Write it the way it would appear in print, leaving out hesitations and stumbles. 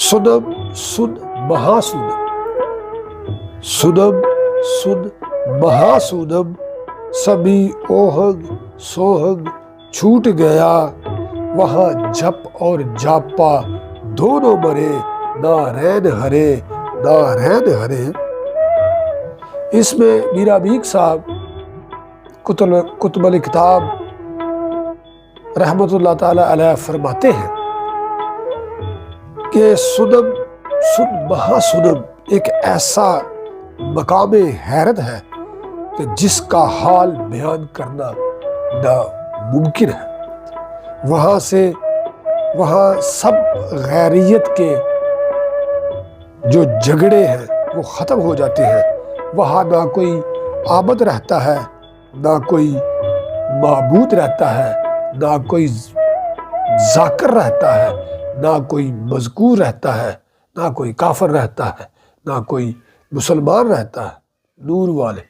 سنم سن مہا سنم، سنم سن مہا سنم، سبھی اوہنگ سوہنگ چھوٹ گیا، وہاں جپ اور جاپا دونوں مرے، نارین ہرے نارین ہرے۔ اس میں میرا بیگ صاحب کتب الکتاب رحمت اللہ تعالی علیہ فرماتے ہیں کہ سنم سن مہا سنم ایک ایسا مقام حیرت ہے کہ جس کا حال بیان کرنا ناممکن ہے۔ وہاں سب غیریت کے جو جھگڑے ہیں وہ ختم ہو جاتے ہیں، وہاں نہ کوئی عابد رہتا ہے، نہ کوئی معبود رہتا ہے، نہ کوئی ذاکر رہتا ہے، نہ کوئی مذکور رہتا ہے، نہ کوئی کافر رہتا ہے، نہ کوئی مسلمان رہتا ہے، نور والے